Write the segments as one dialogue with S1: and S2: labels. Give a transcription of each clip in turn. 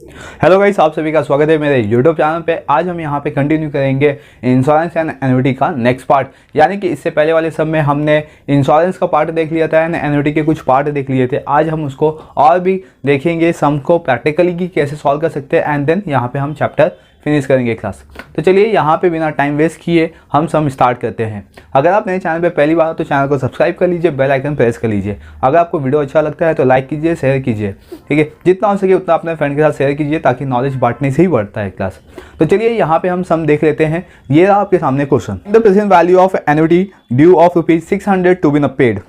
S1: Hello guys, आप सभी का स्वागत है मेरे यूट्यूब चैनल पे। आज हम यहाँ पे कंटिन्यू करेंगे इंश्योरेंस एंड एन्युटी का नेक्स्ट पार्ट। यानी कि इससे पहले वाले सब में हमने इंश्योरेंस का पार्ट देख लिया था एंड एन्युटी के कुछ पार्ट देख लिए थे। आज हम उसको और भी देखेंगे, सम को प्रैक्टिकली कि कैसे सॉल्व कर सकते हैं एंड देन यहाँ पे हम चैप्टर फिनिश करेंगे क्लास। तो चलिए यहाँ पे बिना टाइम वेस्ट किए हम सम स्टार्ट करते हैं। अगर आप मेरे चैनल पे पहली बार हो तो चैनल को सब्सक्राइब कर लीजिए, बेल आइकन प्रेस कर लीजिए। अगर आपको वीडियो अच्छा लगता है तो लाइक कीजिए, शेयर कीजिए, ठीक है। जितना हो सके उतना अपने फ्रेंड के साथ शेयर कीजिए ताकि नॉलेज बांटने से ही बढ़ता है क्लास। तो चलिए यहाँ पे हम सम देख लेते हैं। ये रहा आपके सामने question. The present value of annuity due of ₹600 to be paid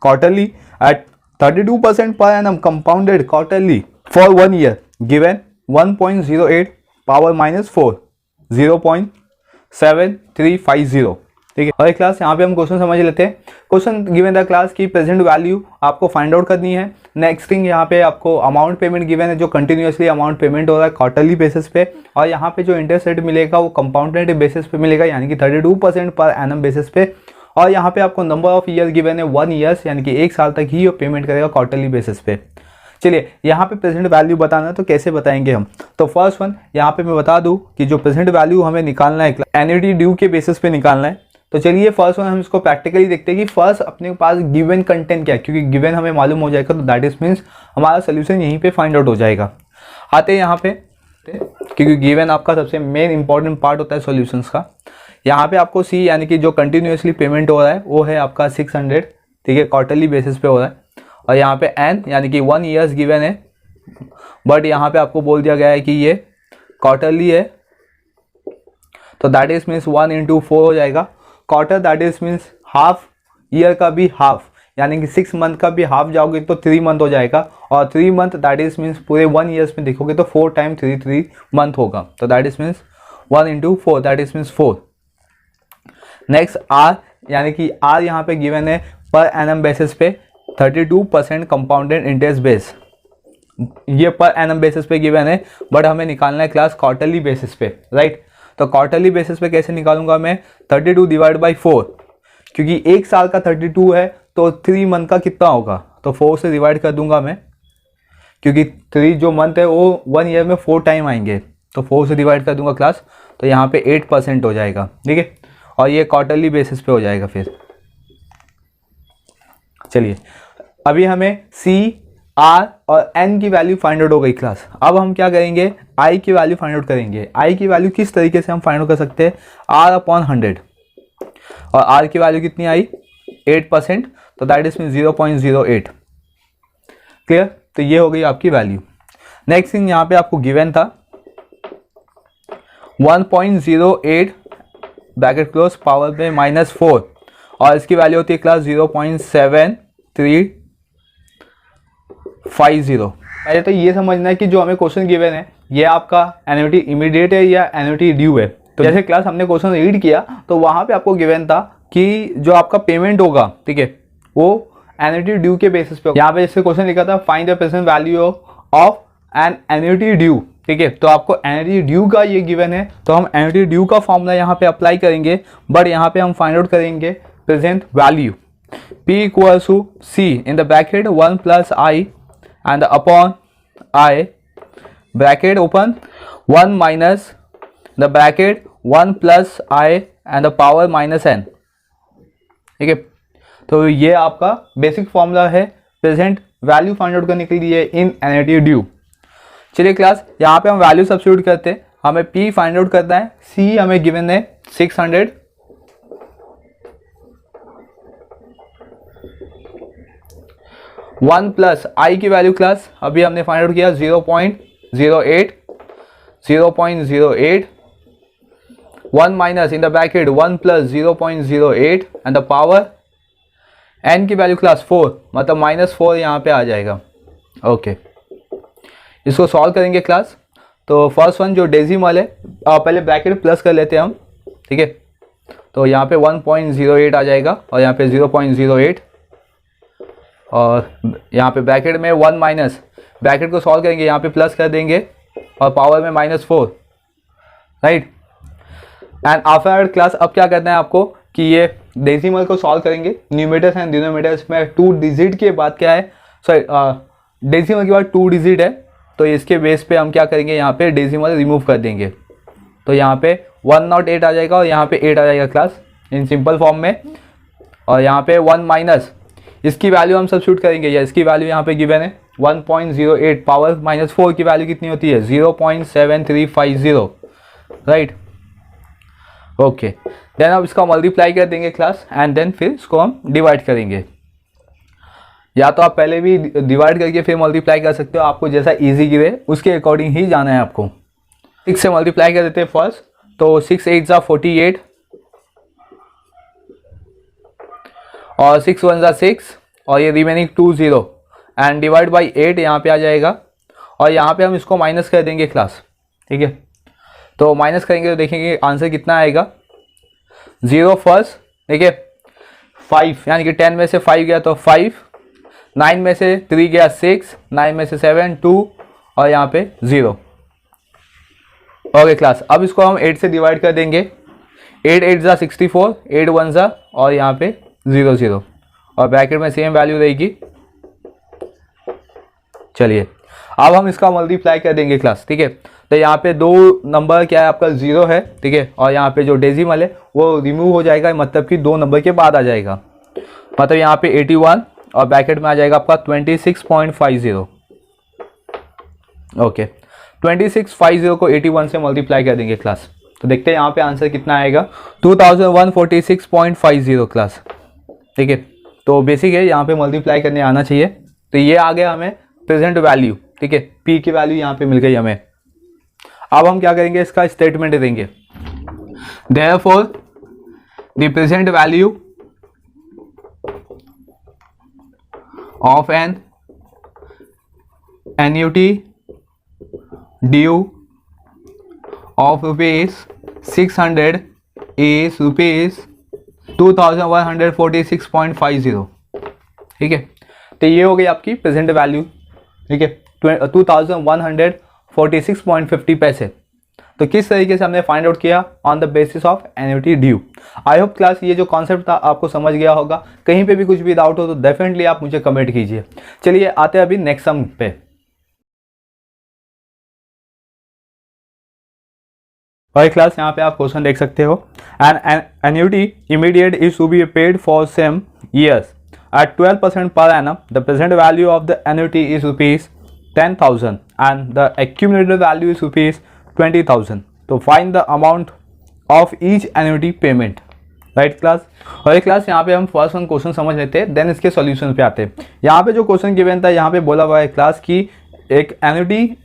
S1: quarterly at 32% per annum compounded quarterly for 1 year given 1.08 power minus 4 0.7350। ठीक है। और एक क्लास यहाँ पे हम क्वेश्चन समझ लेते हैं। क्वेश्चन गिवन द क्लास की प्रेजेंट वैल्यू आपको फाइंड आउट करनी है। नेक्स्ट थिंग यहाँ पे आपको अमाउंट पेमेंट गिवन है, जो कंटिन्यूअसली अमाउंट पेमेंट हो रहा है क्वार्टरली बेसिस पे, और यहाँ पे जो इंटरेस्ट रेट मिलेगा वो कंपाउंडेड बेसिस पे मिलेगा, यानी कि 32% पर एनम बेसिस पे। और यहाँ पे आपको नंबर ऑफ ईयर गिवन है 1 ईयर्स, यानी कि 1 साल तक ही ये पेमेंट करेगा क्वार्टरली बेसिस पे। चलिए यहाँ पे प्रेजेंट वैल्यू बताना है तो कैसे बताएंगे हम। तो फर्स्ट वन यहाँ पे मैं बता दूं कि जो प्रेजेंट वैल्यू हमें निकालना है एन्युटी ड्यू के बेसिस पे निकालना है। तो चलिए फर्स्ट वन हम इसको प्रैक्टिकली देखते हैं कि फर्स्ट अपने पास गिवन कंटेंट क्या है, क्योंकि गिवन हमें मालूम हो जाएगा तो दैट इज मीन्स हमारा सोल्यूशन यहीं पे फाइंड आउट हो जाएगा। आते हैं यहाँ पे, क्योंकि गिवन आपका सबसे मेन इंपॉर्टेंट पार्ट होता है सॉल्यूशंस का। यहाँ पे आपको सी यानी कि जो कंटिन्यूसली पेमेंट हो रहा है वो है आपका 600, ठीक है, क्वार्टरली बेसिस पे हो रहा है। और यहाँ पे एन यानी कि 1 ईयर्स गिवन है, बट यहाँ पे आपको बोल दिया गया है कि ये क्वार्टरली है, तो दैट इज मीन्स 1 into 4 हो जाएगा। Quarter that is means half, year का भी हाफ, यानी कि 6 मंथ का भी हाफ जाओगे तो 3 मंथ हो जाएगा। और 3 मंथ दैट इज मीन्स पूरे 1 ईयर्स में देखोगे तो 4 टाइम 3 मंथ होगा, तो that is means 1 into 4 that is means 4। Next R, यानी कि आर यहाँ पे गिवन है पर एनम बेसिस पे 32% कंपाउंडेड इंटरेस्ट बेस, ये पर एनम बेसिस पे गिवन है, बट हमें निकालना है क्लास क्वार्टरली बेसिस पे, राइट। तो क्वार्टरली बेसिस पे कैसे निकालूंगा मैं, 32 डिवाइड बाई 4, क्योंकि 1 साल का 32 है तो 3 मंथ का कितना होगा, तो 4 से डिवाइड कर दूंगा मैं, क्योंकि 3 जो मंथ है वो 1 ईयर में 4 टाइम आएंगे, तो 4 से डिवाइड कर दूंगा क्लास, तो यहाँ पे 8% हो जाएगा, ठीक है। और ये क्वार्टरली बेसिस पे हो जाएगा। फिर चलिए अभी हमें सी, आर और एन की वैल्यू फाइंड आउट हो गई क्लास। अब हम क्या करेंगे, आई की वैल्यू फाइंड आउट करेंगे। आई की वैल्यू किस तरीके से हम फाइंड आउट कर सकते हैं, आर अपॉन 100, और आर की वैल्यू कितनी आई 8%, तो दैट इज मीन 0.08। क्लियर, तो ये हो गई आपकी वैल्यू। नेक्स्ट थिंग यहाँ पे आपको गिवन था 1.08 ब्रैकेट क्लोज पावर पे माइनस 4, और इसकी वैल्यू होती है क्लास 0.7350। पहले तो ये समझना है कि जो हमें क्वेश्चन गिवन है ये आपका एन्युटी इमीडिएट है या एन्युटी ड्यू है। तो जैसे क्लास हमने क्वेश्चन रीड किया तो वहां पे आपको गिवन था कि जो आपका पेमेंट होगा, ठीक है, वो एन्युटी ड्यू के बेसिस पे। यहाँ पे जैसे क्वेश्चन लिखा था find the present value of an annuity due, ठीक है, तो आपको एन्युटी ड्यू का ये गिवन है, तो हम एन्युटी ड्यू का फॉर्मूला यहाँ पे अप्लाई करेंगे, बट यहाँ पे हम फाइंड आउट करेंगे present value. P equals to C in the bracket 1 plus I and upon I bracket open 1 minus the bracket 1 plus I and the power minus n, ठीक है। तो ये आपका बेसिक फॉर्मूला है प्रेजेंट वैल्यू फाइंड आउट करने के लिए इन annuity due. चलिए क्लास यहाँ पे हम वैल्यू सब्स्टिट्यूट करते हैं। हमें P फाइंड आउट करना है, C हमें गिवन है 600, 1 प्लस आई की वैल्यू क्लास अभी हमने फाइंड आउट किया 0.08, 1 minus in the bracket 1 plus 0.08 and the power n की वैल्यू क्लास 4, मतलब -4 यहाँ पे आ जाएगा। ओके, इसको सॉल्व करेंगे क्लास। तो फर्स्ट वन जो डेसिमल है, पहले ब्रैकेट प्लस कर लेते हैं हम, ठीक है। तो यहाँ पे 1.08 आ जाएगा और यहाँ पे 0.08, और यहाँ पे ब्रैकेट में 1 माइनस, ब्रैकेट को सॉल्व करेंगे, यहाँ पे प्लस कर देंगे और पावर में -4, राइट। एंड आफ्टर क्लास अब क्या करना है आपको कि ये डेसिमल को सॉल्व करेंगे, न्यूमरेटर्स एंड डिनोमिनेटर्स में 2 डिजिट के बाद क्या है, सॉरी डेसिमल के बाद 2 डिजिट है, तो इसके बेस पे हम क्या करेंगे, यहाँ पे डेसिमल रिमूव कर देंगे। तो यहाँ पे 108 आ जाएगा और यहाँ पे 8 आ जाएगा क्लास इन सिंपल फॉर्म में। और यहाँ पे 1 माइनस इसकी वैल्यू हम सब्स्टिट्यूट करेंगे, या इसकी वैल्यू यहाँ पे गिवन है 1.08 पावर -4 की वैल्यू कितनी होती है 0.7350, राइट। ओके, देन अब इसका मल्टीप्लाई कर देंगे क्लास, एंड देन फिर इसको हम डिवाइड करेंगे। या तो आप पहले भी डिवाइड करके फिर मल्टीप्लाई कर सकते हो, आपको जैसा इजी गिरे उसके अकॉर्डिंग ही जाना है आपको। 6 से मल्टीप्लाई कर देते हैं फर्स्ट, तो 6 8 जा 48 और 6 1 जा 6 और ये रिमेनिंग 20 एंड डिवाइड बाई 8 यहाँ पे आ जाएगा। और यहाँ पे हम इसको माइनस कर देंगे क्लास, ठीक है। तो माइनस करेंगे तो देखेंगे आंसर कितना आएगा, 0 फर्स्ट, ठीक है, 5 यानी कि 10 में से 5 गया तो 5, 9 में से 3 गया 6, 9 में से 7 2 और यहाँ पे 0। ओके क्लास, अब इसको हम 8 से डिवाइड कर देंगे, 8 8 जा 64, 8 1 जा और यहाँ पे 0 0 और ब्रैकेट में सेम वैल्यू रहेगी। चलिए अब हम इसका मल्टीप्लाई कर देंगे क्लास, ठीक है। तो यहाँ पे दो नंबर क्या है आपका 0 है, ठीक है, और यहाँ पे जो डेसिमल है वो रिमूव हो जाएगा, मतलब कि 2 नंबर के बाद आ जाएगा। मतलब यहाँ पे 81 और ब्रैकेट में आ जाएगा आपका 26.50। ओके, 2650 को 81 से मल्टीप्लाई कर देंगे क्लास। तो देखते हैं यहाँ पे आंसर कितना आएगा, 2146.50 क्लास, ठीक है। तो बेसिक है, यहाँ पे मल्टीप्लाई करने आना चाहिए। तो ये आ गया हमें प्रेजेंट वैल्यू, ठीक है, पी की वैल्यू यहाँ पे मिल गई हमें। अब हम क्या करेंगे, इसका स्टेटमेंट देंगे, therefore the present value of an annuity due of ₹600 is ₹2146.50, ठीक है। तो ये हो गई आपकी प्रेजेंट वैल्यू, ठीक है, 2146.50 पैसे। तो किस तरीके से हमने फाइंड आउट किया, on the basis of annuity due. I hope class ये जो कॉन्सेप्ट था आपको समझ गया होगा। कहीं पे भी कुछ भी डाउट हो तो डेफिनेटली आप मुझे कमेंट कीजिए। चलिए आते हैं अभी नेक्स्ट सम पे। और क्लास यहाँ पे आप क्वेश्चन देख सकते हो, an annuity immediate is to be paid for same years at 12% per annum. The present value of the annuity is ₹10,000 and the accumulated value is ₹20,000. तो find the amount of each annuity payment. Right class. और एक class यहाँ पे हम first one question समझ लेते हैं, then इसके सॉल्यूशन पे आते हैं। यहाँ पे जो क्वेश्चन गिवन था, यहाँ पे बोला हुआ है क्लास की एक एन्युटी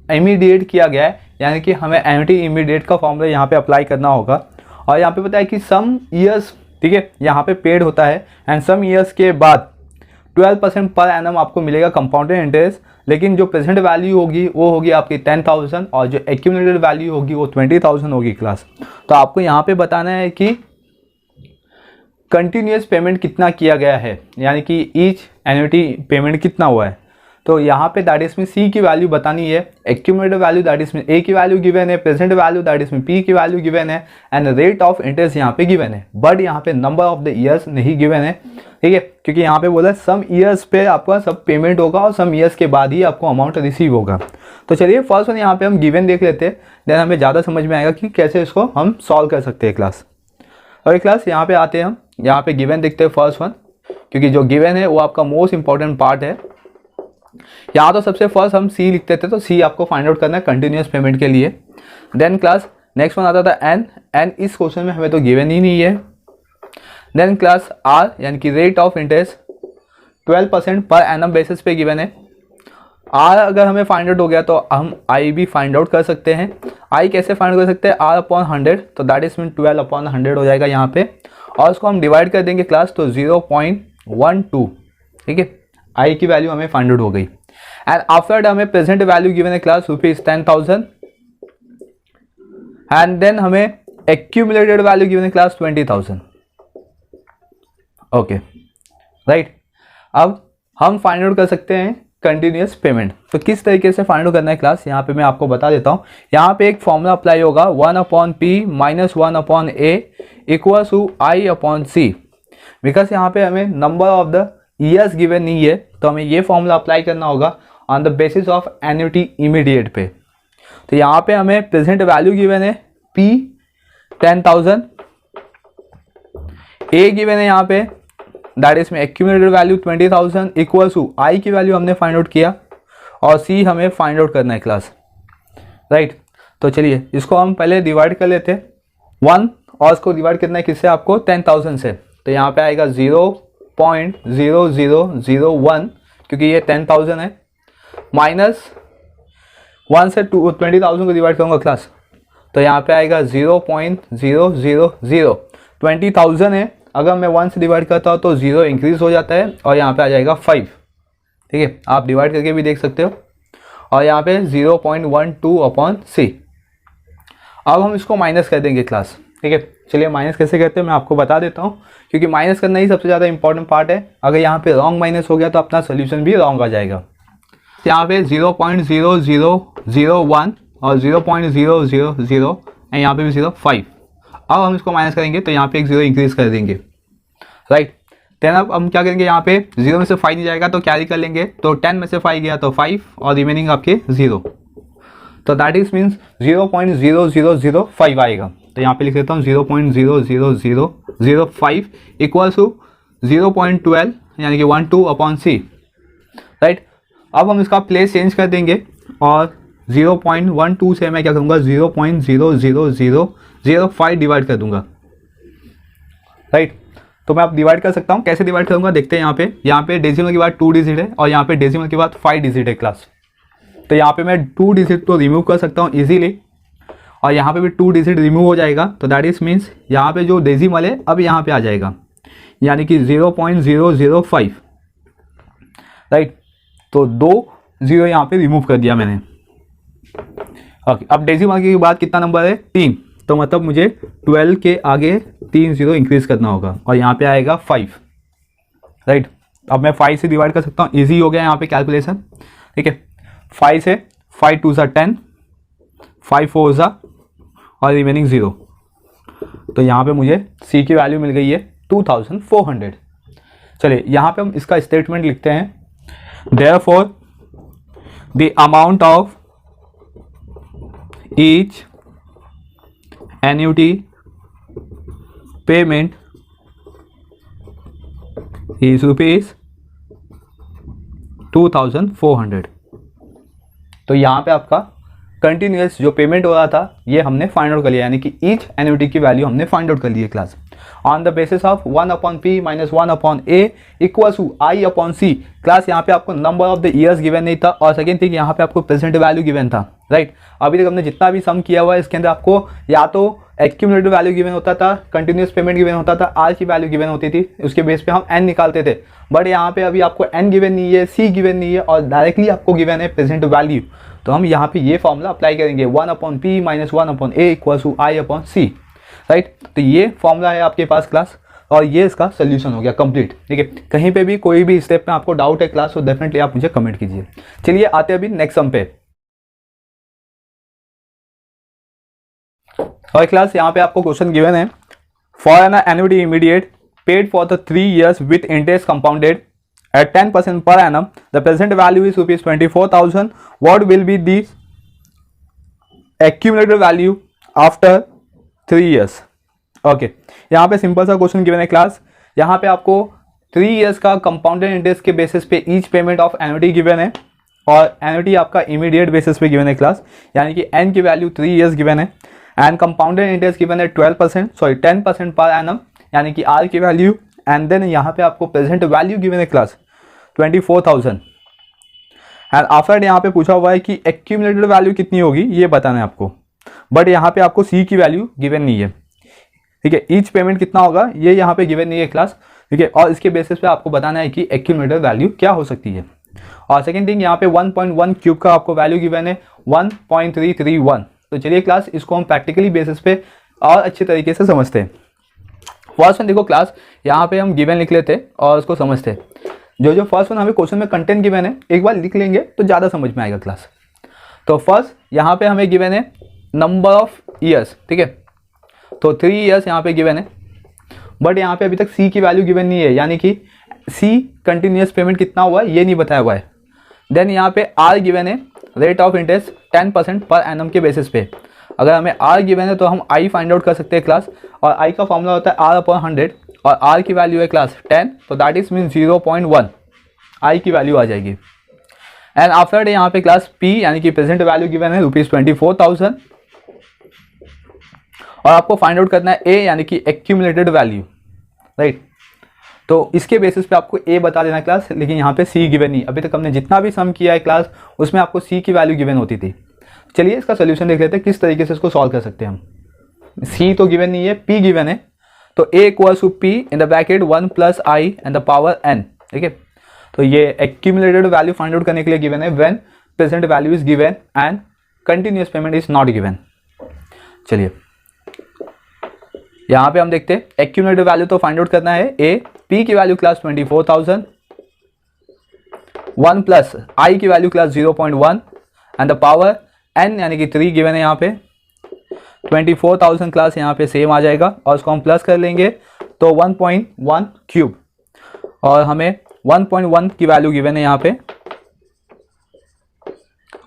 S1: इमीडिएट किया गया है, यानी कि हमें एन्युटी इमीडिएट का फॉर्मूला यहाँ पे अप्लाई करना होगा। और यहाँ पे पता है कि सम ईयर्स, ठीक है, यहाँ पे पेड होता है एंड सम ईयर्स के बाद 12% पर एनम आपको मिलेगा कंपाउंडेड इंटरेस्ट। लेकिन जो प्रेजेंट वैल्यू होगी वो होगी आपकी 10,000 और जो एक्यूमुलेटेड वैल्यू होगी वो 20,000 होगी क्लास। तो आपको यहाँ पे बताना है कि कंटिन्यूअस पेमेंट कितना किया गया है, यानी कि ईच एन्युटी पेमेंट कितना हुआ है। तो यहाँ पे दैट इसमें सी की वैल्यू बतानी है, एक्यूमुलेटेड वैल्यू दैट इसमें ए की वैल्यू गिवन है, प्रेजेंट वैल्यू दैट इसमें पी की वैल्यू गिवन है एंड रेट ऑफ इंटरेस्ट यहाँ पे गिवन है। बट यहाँ पे नंबर ऑफ द ईयर्स नहीं गिवन है, ठीक है, क्योंकि यहाँ पे बोला सम ईयर्स पे आपका सब पेमेंट होगा और सम ईयर्स के बाद ही आपको अमाउंट रिसीव होगा। तो चलिए फर्स्ट वन यहाँ पे हम गिवन देख लेते हैं, देन हमें ज़्यादा समझ में आएगा कि कैसे इसको हम सॉल्व कर सकते हैं क्लास। और क्लास यहाँ पे आते हैं हम, यहाँ पे गिवन देखते हैं फर्स्ट वन, क्योंकि जो गिवन है वो आपका मोस्ट इंपॉर्टेंट पार्ट है। यहाँ तो सबसे फर्स्ट हम सी लिखते थे, तो सी आपको फाइंड आउट करना है कंटिन्यूअस पेमेंट के लिए। देन क्लास नेक्स्ट वन आता था एन, एन इस क्वेश्चन में हमें तो गिवन ही नहीं है। देन क्लास आर यानी कि rate of interest 12% per annum basis पे गिवन है। आर अगर हमें फाइंड आउट हो गया तो हम आई भी फाइंड आउट कर सकते हैं। आई कैसे फाइंड कर सकते हैं, आर अपॉन 100, तो दैट इज मीन 12/100 हो जाएगा यहाँ पे, और उसको हम डिवाइड कर देंगे क्लास, तो 0.12, ठीक है, आई की वैल्यू हमें फाइंड आउट हो गई। एंड आफ्टर हमें प्रेजेंट वैल्यू गिवन है क्लास ₹10,000 एंड देन हमें एक्यूमुलेटेड वैल्यू गिवन है क्लास 20,000। ओके राइट, अब हम फाइंड आउट कर सकते हैं कंटिन्यूअस पेमेंट। तो किस तरीके से फाइंड आउट करना है क्लास, यहाँ पे मैं आपको बता देता हूँ। यहाँ पे एक फॉर्मूला अप्लाई होगा, 1/P - 1/A equals to I/C। Because यहाँ पे हमें number of the years given नहीं है, तो हमें ये फॉर्मूला अप्लाई करना होगा on the basis of annuity immediate पे। तो यहाँ पे हमें प्रेजेंट वैल्यू गिवन है P 10,000, A गिवन है यहाँ पे दैट इज में accumulated value 20,000 equals to I की वैल्यू हमने फाइंड आउट किया और C हमें फाइंड आउट करना है क्लास, राइट। तो चलिए इसको हम पहले डिवाइड कर लेते हैं 1 और इसको डिवाइड करना है किससे आपको 10,000 से। तो यहाँ पे आएगा 0.0001 क्योंकि ये 10,000 है, माइनस 1 से 20,000 को डिवाइड करूँगा क्लास, तो यहाँ पे आएगा 0.000। 20,000 है, अगर मैं 1 से डिवाइड करता हूँ तो 0 इंक्रीज हो जाता है और यहाँ पे आ जाएगा 5, ठीक है। आप डिवाइड करके भी देख सकते हो। और यहाँ पे 0.12/C। अब हम इसको माइनस कर देंगे क्लास, ठीक है। चलिए माइनस कैसे करते हैं मैं आपको बता देता हूँ, क्योंकि माइनस करना ही सबसे ज़्यादा इंपॉर्टेंट पार्ट है। अगर यहाँ पे रॉन्ग माइनस हो गया तो अपना सोल्यूशन भी रॉन्ग आ जाएगा। यहाँ पे 0.0001 और 0.000 एंड यहाँ पे भी 0.5। अब हम इसको माइनस करेंगे तो यहाँ पे एक 0 इंक्रीज कर देंगे, राइट। देन अब हम क्या करेंगे, यहाँ पे 0 में से 5 नहीं जाएगा तो कैरी कर लेंगे, तो 10 में से 5 गया तो 5 और रिमेनिंग आपके 0, तो दैट इज मीन्स 0.0005 आएगा। तो यहाँ पे लिख देता हूँ 0.00005 इक्वल्स टू 0.12 यानी कि 12/C, राइट। अब हम इसका प्लेस चेंज कर देंगे और 0.12 से मैं क्या करूँगा 0.00005 डिवाइड कर दूंगा, राइट। तो मैं अब डिवाइड कर सकता हूँ, कैसे डिवाइड करूँगा देखते हैं। यहाँ पे डेसिमल के बाद 2 डिजिट है और यहाँ पे डेसिमल के बाद 5 डिजिट है क्लास। तो यहाँ पे मैं 2 डिजिट तो रिमूव कर सकता हूँ इजीली और यहाँ पे भी 2 डिजिट रिमूव हो जाएगा, तो दैट इज मीन्स यहाँ पे जो डेसिमल है अब यहाँ पे आ जाएगा यानी कि 0.005, राइट। तो 2 0 यहाँ पे रिमूव कर दिया मैंने। ओके, अब डेसिमल के बाद कितना नंबर है 3, तो मतलब मुझे 12 के आगे 3 0 इंक्रीज करना होगा और यहाँ पे आएगा 5, राइट। अब मैं 5 से डिवाइड कर सकता हूँ, इजी हो गया यहाँ पे कैलकुलेशन, ठीक है। 5 से 5 2 सा 10, 5 4 सा और रिमेनिंग 0, तो यहाँ पे मुझे C की वैल्यू मिल गई है 2400। चलिए यहाँ पे हम इसका स्टेटमेंट लिखते हैं, therefore the amount of each annuity payment is rupees 2400। तो यहाँ पे आपका कंटिन्यूस जो पेमेंट हो रहा था ये हमने फाइंड आउट कर लिया, यानी कि ईच एन्युटी की वैल्यू हमने फाइंड आउट कर ली है class on the basis of 1/P minus 1/A equal to I/C। Class यहाँ पे आपको number of the years given नहीं था और सेकेंड थिंग यहाँ पे आपको प्रेजेंट वैल्यू गिवन था, राइट। अभी तक हमने जितना भी सम किया हुआ है इसके अंदर आपको या तो एक्यूमुलेटेड वैल्यू गिवन होता था, कंटिन्यूस पेमेंट गिवन होता था, R की वैल्यू गिवन होती थी, उसके बेस पे हम N निकालते थे। बट यहाँ पे अभी आपको N गिवन नहीं है, C गिवन नहीं है और डायरेक्टली आपको गिवन है प्रेजेंट वैल्यू। तो हम यहाँ पे ये फॉर्मूला अप्लाई करेंगे 1/P minus 1/A equal to I/C, right. तो ये फॉर्मूला है आपके पास क्लास और ये इसका सोल्यूशन हो गया कंप्लीट, ठीक है। कहीं पे भी कोई भी स्टेप में आपको डाउट है क्लास तो डेफिनेटली आप मुझे कमेंट कीजिए। चलिए आते हैं अभी नेक्स्ट सम पे। और क्लास यहाँ पे आपको क्वेश्चन गिवन है, for an annuity immediate paid for the 3 years with interest compounded at 10% per annum, the present value is rupees 24,000. What will be the accumulated value after 3 years? Okay, यहाँ पे simple सा question given है class. यहाँ पे आपको 3 years का compounded interest के basis पे each payment of annuity given है और एन्युटी आपका इमीडिएट बेसिस पे गिवन है क्लास, यानी कि एन की वैल्यू 3 years गिवन है एंड कंपाउंडेड इंटरेस्ट गिवन है 10% पर एनम, यानी कि आर की वैल्यू एंड देन यहाँ पे आपको प्रेजेंट वैल्यू गिवन है क्लास 24,000 एंड आफ्टर यहाँ पे पूछा हुआ है कि एक्यूमुलेटेड वैल्यू कितनी होगी ये बताना है आपको, बट यहाँ पे आपको सी की वैल्यू गिवन नहीं है, ठीक है। ईच पेमेंट कितना होगा ये यहाँ पे गिवन नहीं है क्लास, ठीक है। और इसके बेसिस पे आपको बताना है कि एक्यूमुलेटेड वैल्यू क्या हो सकती है। और सेकेंड थिंग यहाँ पे 1.1 क्यूब का आपको वैल्यू गिवन है 1.331। तो चलिए क्लास इसको हम प्रैक्टिकली बेसिस पे और अच्छे तरीके से समझते हैं। फर्स्ट वन देखो क्लास, यहाँ पे हम गिवन लिख लेते और उसको समझते। जो फर्स्ट वन हमें क्वेश्चन में कंटेंट गिवन है एक बार लिख लेंगे तो ज़्यादा समझ में आएगा क्लास। तो फर्स्ट यहाँ पे हमें गिवन है नंबर ऑफ ईयर्स, ठीक है। तो 3 years यहाँ पे गिवन है, बट यहाँ पे अभी तक सी की वैल्यू गिवन नहीं है, यानी कि सी कंटिन्यूस पेमेंट कितना हुआ है ये नहीं बताया हुआ है। देन यहाँ पे आर गिवन है, rate of interest 10% per annum के बेसिस पे। अगर हमें आर गिवन है तो हम आई फाइंड आउट कर सकते हैं क्लास, और आई का फॉर्मूला होता है आर अपॉन 100 और आर की वैल्यू है क्लास 10, तो दैट इज मीन 0.1 आई की वैल्यू आ जाएगी। एंड आफ्टर यहाँ पे क्लास पी यानी कि प्रेजेंट वैल्यू गिवन है ₹24,000 और आपको फाइंड आउट करना है ए यानी कि एक्यूमुलेटेड वैल्यू, राइट। तो इसके बेसिस पे आपको ए बता देना क्लास, लेकिन यहाँ पे सी गिवन नहीं। अभी तक हमने जितना भी सम किया है क्लास उसमें आपको सी की वैल्यू गिवन होती थी। चलिए इसका सोल्यूशन देख लेते हैं किस तरीके से इसको सॉल्व कर सकते हैं हम। सी तो गिवन नहीं है, पी गिवन है, तो A equals to P in the bracket 1 + i and the power n, ठीक है। तो ये एक्यूमुलेटेड वैल्यू फाइंड आउट करने के लिए गिवन है when present value is given and continuous payment is not given. चलिए यहाँ पे हम देखते हैं एक्यूमुलेटेड वैल्यू तो फाइंड आउट करना है ए, पी की वैल्यू क्लास 24,000, 1 + i की value class 0.1 and the power n यानी कि 3 गिवन है यहाँ पे। 24,000 क्लास यहाँ पे सेम आ जाएगा और उसको हम प्लस कर लेंगे तो 1.1 क्यूब, और हमें 1.1 की वैल्यू गिवन है यहाँ पे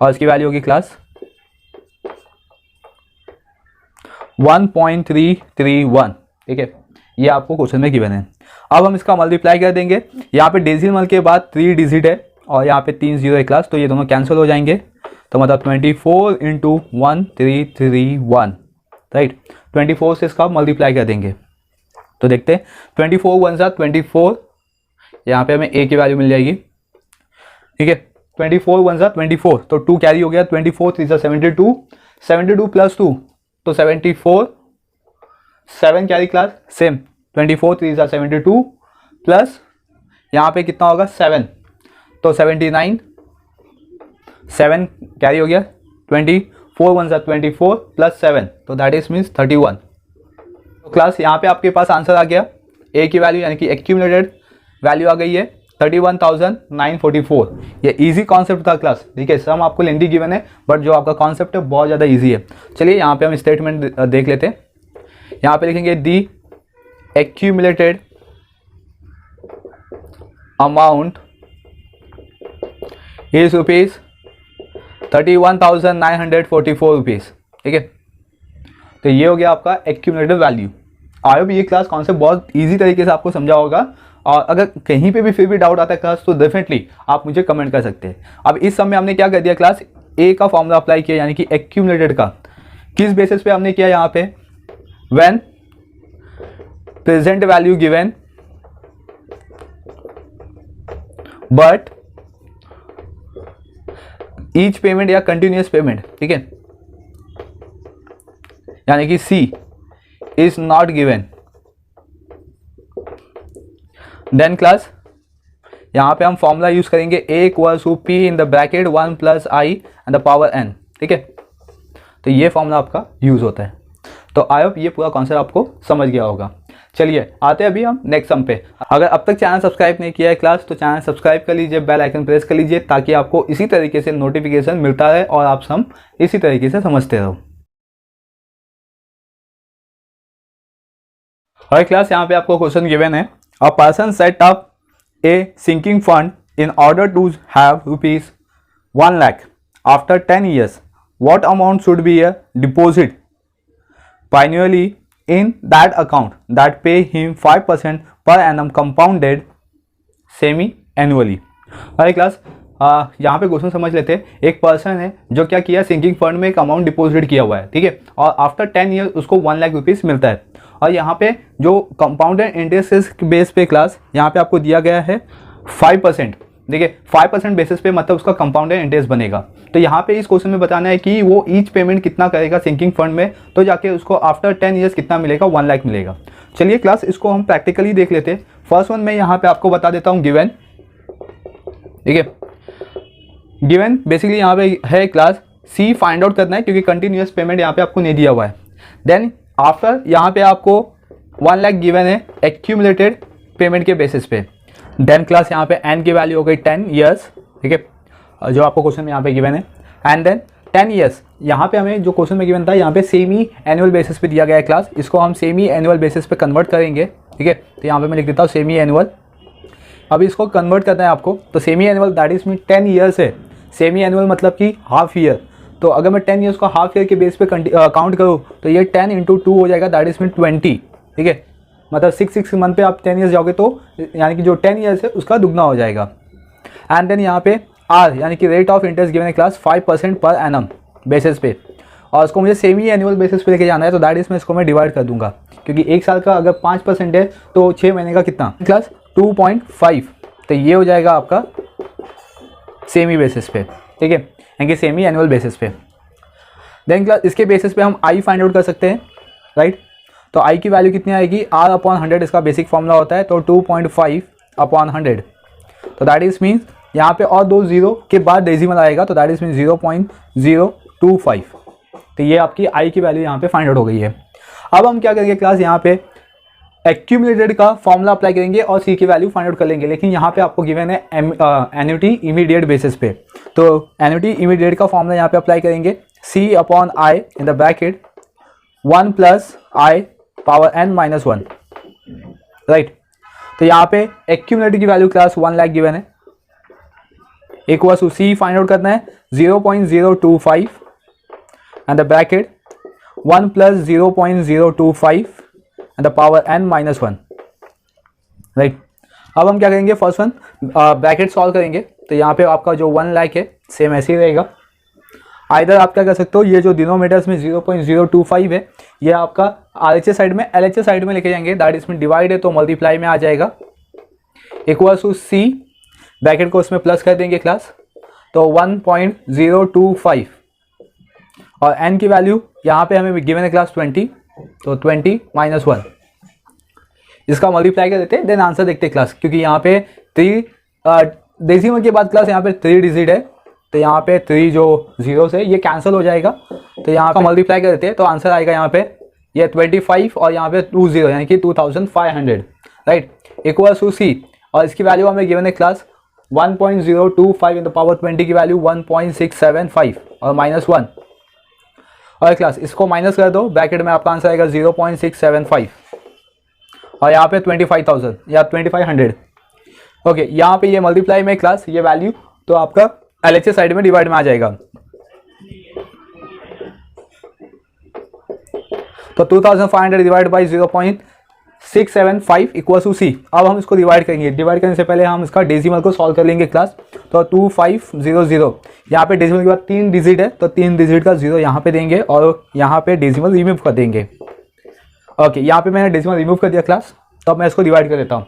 S1: और इसकी वैल्यू होगी क्लास 1.331, ठीक है। ये आपको क्वेश्चन में गिवन है। अब हम इसका मल्टीप्लाई कर देंगे, यहाँ पे डेसिमल के बाद 3 डिजिट है और यहाँ पे 3 0 है क्लास, तो ये दोनों कैंसिल हो जाएंगे, तो मतलब 24 × 1331, राइट। 24 से इसका मल्टीप्लाई कर देंगे तो देखते हैं 24 × 1 = 24, यहाँ पे हमें ए की वैल्यू मिल जाएगी, ठीक है। 24 × 1 = 24, तो 2 कैरी हो गया, 24 × 3 = 72, 72 + 2 तो 74, 7 कैरी क्लास सेम, 24 × 3 = 72 प्लस यहाँ पे कितना होगा 7, तो 79, 7 कैरी हो गया, 24 × 1 = 24 प्लस 7, तो दैट इज मीन्स 31। तो क्लास यहाँ पे आपके पास आंसर आ गया, ए की वैल्यू यानी कि एक्यूमुलेटेड वैल्यू आ गई है 31,944। ये इजी कॉन्सेप्ट था क्लास, ठीक है। सम आपको लेंदी गिवन है बट जो आपका कॉन्सेप्ट है बहुत ज़्यादा इजी है। चलिए यहाँ पे हम स्टेटमेंट देख लेते हैं। यहाँ पे लिखेंगे दी एक्यूमुलेटेड अमाउंट इज ₹31,944, ठीक है। तो ये हो गया आपका एक्यूमुलेटेड वैल्यू। आई होप ये क्लास कॉन्सेप्ट बहुत इजी तरीके से आपको समझा होगा, और अगर कहीं पे भी फिर भी डाउट आता है क्लास तो डेफिनेटली आप मुझे कमेंट कर सकते हैं। अब इस समय हमने क्या कर दिया क्लास, ए का फॉर्मूला अप्लाई किया यानी कि एक्यूमुलेटेड का। किस बेसिस पे हमने किया यहाँ पे, when present value given but each payment या कंटिन्यूअस पेमेंट, ठीक है, यानी कि C is not given. Then class यहाँ पे हम फॉर्मूला यूज करेंगे A equals to P in the bracket 1 + i and the power n, ठीक है। तो ये फॉर्मूला आपका यूज होता है। तो आई होप ये पूरा कॉन्सेप्ट आपको समझ गया होगा। चलिए आते हैं अभी हम नेक्स्ट सम पे। अगर अब तक चैनल सब्सक्राइब नहीं किया है क्लास तो चैनल सब्सक्राइब कर लीजिए, बेल आइकन प्रेस कर लीजिए ताकि आपको इसी तरीके से नोटिफिकेशन मिलता रहे और आप सम इसी तरीके से समझते रहो। और क्लास यहाँ पे आपको क्वेश्चन गिवन है, a person set up a sinking fund in order to have ₹1 lakh after 10 years. What amount should be a deposit annually in that account that pay him 5% per annum compounded semi-annually? अरे class यहाँ पे question समझ लेते हैं। एक person है जो क्या किया, सिंकिंग फंड में एक अमाउंट डिपॉजिट किया हुआ है, ठीक है, और आफ्टर 10 ईयर उसको 1 लाख रुपीज़ मिलता है। और यहाँ पे जो कंपाउंडेड इंटरेस्ट बेस पे क्लास यहाँ पे आपको दिया गया है 5%, देखिए 5% बेसिस पे मतलब उसका कंपाउंडेड इंटरेस्ट बनेगा। तो यहाँ पे इस क्वेश्चन में बताना है कि वो ईच पेमेंट कितना करेगा सिंकिंग फंड में, तो जाके उसको आफ्टर 10 ईयर्स कितना मिलेगा, 1 लाख मिलेगा। चलिए क्लास इसको हम प्रैक्टिकली देख लेते हैं। फर्स्ट वन मैं यहाँ पे आपको बता देता हूँ गिवन, ठीक है। गिवन बेसिकली यहाँ पे है क्लास सी फाइंड आउट करना है क्योंकि कंटिन्यूअस पेमेंट यहाँ पे आपको नहीं दिया हुआ है। देन आफ्टर यहाँ पे आपको 1 लाख गिवन है एक्यूमुलेटेड पेमेंट के बेसिस पे। देन क्लास यहाँ पे एन की वैल्यू हो गई 10 ईयर्स, ठीक है, जो आपको क्वेश्चन में यहाँ पे गिवन है। एंड देन 10 ईयर्स यहाँ पे हमें जो क्वेश्चन में गिवन था यहाँ पे सेमी एनुअल बेसिस पे दिया गया है क्लास, इसको हम सेमी एनुअल बेसिस पे कन्वर्ट करेंगे, ठीक है। तो यहाँ पे मैं लिख देता हूँ सेमी एनुअल। अभी इसको कन्वर्ट करना है आपको, तो semi annual that is mean 10 years है। सेमी एनुअल मतलब कि हाफ ईयर, तो अगर मैं 10 ईयर्स को हाफ ईयर के बेस पे काउंट करूँ तो ये 10 × 2 हो जाएगा, दैट इज मीन 20। ठीक है, मतलब 6 मंथ पे आप 10 ईयर्स जाओगे तो यानी कि जो 10 ईयर्स है उसका दुगना हो जाएगा। एंड देन यहाँ पे आर यानी कि rate of interest given in class 5% per annum basis पे, और उसको मुझे सेमी एनुअल बेसिस पे लेके जाना है, तो दैट इज में इसको मैं डिवाइड कर दूंगा, क्योंकि एक साल का अगर 5% है तो 6 महीने का कितना क्लास 2.5, तो ये हो जाएगा आपका सेमी बेसिस पे। ठीक है, यानी कि सेमी एनुअल बेसिस पे। देन क्लास इसके बेसिस पे हम आई फाइंड आउट कर सकते हैं, राइट। तो आई की वैल्यू कितनी आएगी, R/100 इसका बेसिक फॉर्मूला होता है, तो 2.5/100, तो दैट इज मीन्स यहाँ पे और 2 जीरो के बाद डेसिमल आएगा, तो दैट इज मीन 0.025। तो ये आपकी आई की वैल्यू यहाँ पे फाइंड आउट हो गई है। अब हम क्या करेंगे क्लास, यहाँ पे एक्यूमुलेटेड का फॉर्मूला अप्लाई करेंगे और सी की वैल्यू फाइंड आउट कर लेंगे, लेकिन यहाँ पे आपको गिवन है एन्युटी इमीडिएट बेसिस पे, तो एन्युटी इमीडिएट का फॉर्मूला यहाँ पे अप्लाई करेंगे, C/I in the bracket 1 + I⁻n-1, right. तो यहाँ पे एक्यूमुलेटेड की वैल्यू क्लास 1 लाख गिवन है, equal to C find out करना है 0.025 and the bracket 1 + 0.025 and the power n-1, right. अब हम क्या करेंगे, फर्स्ट वन ब्रैकेट सॉल्व करेंगे, तो यहाँ पे आपका जो 1 लाख है सेम ऐसे ही रहेगा। आइदर आप क्या कर सकते हो, ये जो डिनोमिनेटर्स में 0.025 है ये आपका RHS साइड में LHS साइड में लेके जाएंगे, दैट इसमें डिवाइड है तो मल्टीप्लाई में आ जाएगा, इक्वल टू सी ब्रैकेट को उसमें प्लस कर देंगे क्लास, तो 1.025 और n की वैल्यू यहाँ पे हमें गिवन है क्लास 20, तो 20 - 1 इसका मल्टीप्लाई कर देते हैं, देन आंसर देखते हैं क्लास, क्योंकि यहाँ पे 3 डेसिमल के बाद क्लास यहाँ पे 3 डिजिट है, तो यहाँ पे 3 जो जीरोस है ये कैंसिल हो जाएगा, तो यहाँ पे मल्टीप्लाई कर देते हैं तो आंसर आएगा यहाँ पे ये 25 और यहाँ पे 20 यानी कि 2500, राइट, इक्वल टू सी, और इसकी वैल्यू हमें गिवन है क्लास 1.025 इन द पावर 20 की वैल्यू 1.675 और -1, और क्लास इसको माइनस कर दो, ब्रैकेट में आपका आंसर आएगा 0.675 और यहाँ पे 25,000 या 2500। ओके, यहाँ पे ये मल्टीप्लाई में क्लास ये वैल्यू तो आपका LHS साइड में डिवाइड में आ जाएगा, तो 2500 डिवाइड बाई 0.675 इक्वल टू सी। अब हम इसको डिवाइड करेंगे, डिवाइड करने से पहले हम इसका डेसिमल को सॉल्व कर लेंगे क्लास, तो 2500 यहाँ पे डेसिमल के बाद 3 डिजिट है, तो 3 डिजिट का 0 यहाँ पे देंगे और यहाँ पे डेसिमल रिमूव कर देंगे। ओके, यहाँ पे मैंने डेसिमल रिमूव कर दिया क्लास, तो अब मैं इसको डिवाइड कर देता हूँ।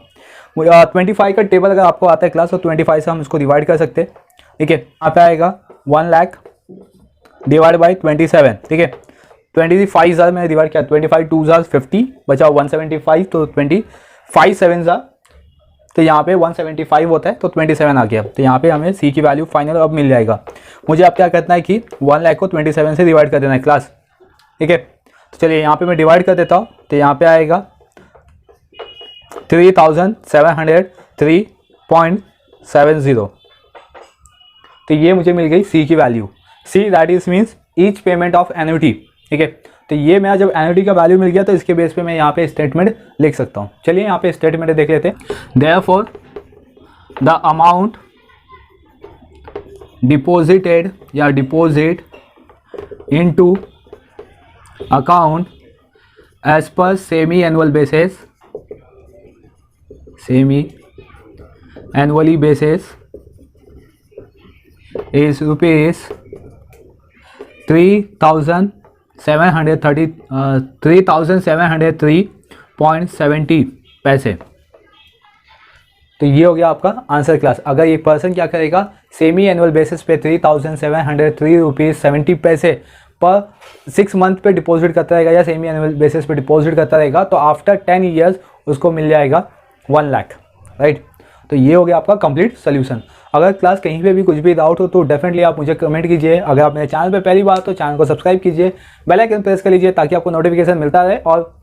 S1: 25 का टेबल अगर आपको आता है क्लास, तो 25 से हम इसको डिवाइड कर सकते हैं। ठीक है, यहाँ पे आएगा 1 लाख डिवाइड बाई 27, ठीक है, 25,000 मैंने डिवाइड किया, 25 2 50 बचा 175, तो 25 7 तो यहाँ पे 175 होता है, तो 27 आ गया, तो यहाँ पे हमें सी की वैल्यू फाइनल अब मिल जाएगा। मुझे अब क्या करना है कि 1 लाख को 27 से डिवाइड कर देना है क्लास, ठीक है। तो चलिए यहाँ पे मैं डिवाइड कर देता हूँ, तो यहाँ पे आएगा 3703.70, तो ये मुझे मिल गई सी की value. See that is means each payment of annuity, ठीक है। तो ये मैं जब एन्युटी का वैल्यू मिल गया तो इसके बेस पे मैं यहाँ पे स्टेटमेंट लिख सकता हूँ। चलिए यहाँ पे स्टेटमेंट देख लेते हैं। देयरफॉर द अमाउंट डिपॉजिटेड या deposit into account as per semi annual basis, semi annually basis is rupees 3,703.70 पैसे। तो ये हो गया आपका आंसर क्लास। अगर ये पर्सन क्या करेगा, सेमी एनुअल बेसिस पे 3,703 रुपीज़ 70 पैसे पर 6 मंथ पे डिपॉजिट करता रहेगा या सेमी एनुअल बेसिस पे डिपॉजिट करता रहेगा, तो आफ्टर 10 ईयर्स उसको मिल जाएगा 1 लाख, राइट। तो ये हो गया आपका कंप्लीट सोल्यूशन। अगर क्लास कहीं पे भी कुछ भी डाउट हो तो डेफिनेटली आप मुझे कमेंट कीजिए। अगर आप मेरे चैनल पे पहली बार तो चैनल को सब्सक्राइब कीजिए, बेल आइकन प्रेस कर लीजिए ताकि आपको नोटिफिकेशन मिलता रहे, और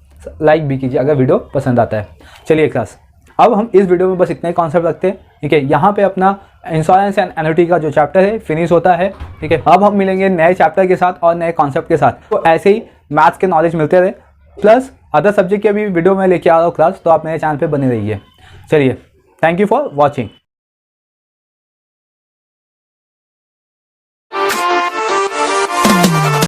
S1: लाइक भी कीजिए अगर वीडियो पसंद आता है। चलिए क्लास, अब हम इस वीडियो में बस इतने कॉन्सेप्ट रखते हैं, ठीक है। यहाँ पे अपना इंश्योरेंस एंड एन्युटी का जो चैप्टर है फिनिश होता है, ठीक है। अब हम मिलेंगे नए चैप्टर के साथ और नए कॉन्सेप्ट के साथ। तो ऐसे ही मैथ्स के नॉलेज मिलते रहे, प्लस अदर सब्जेक्ट के भी वीडियो में लेके आ रहा हूँ क्लास, तो आप मेरे चैनल पर बने रहिए। चलिए थैंक यू फॉर वॉचिंग।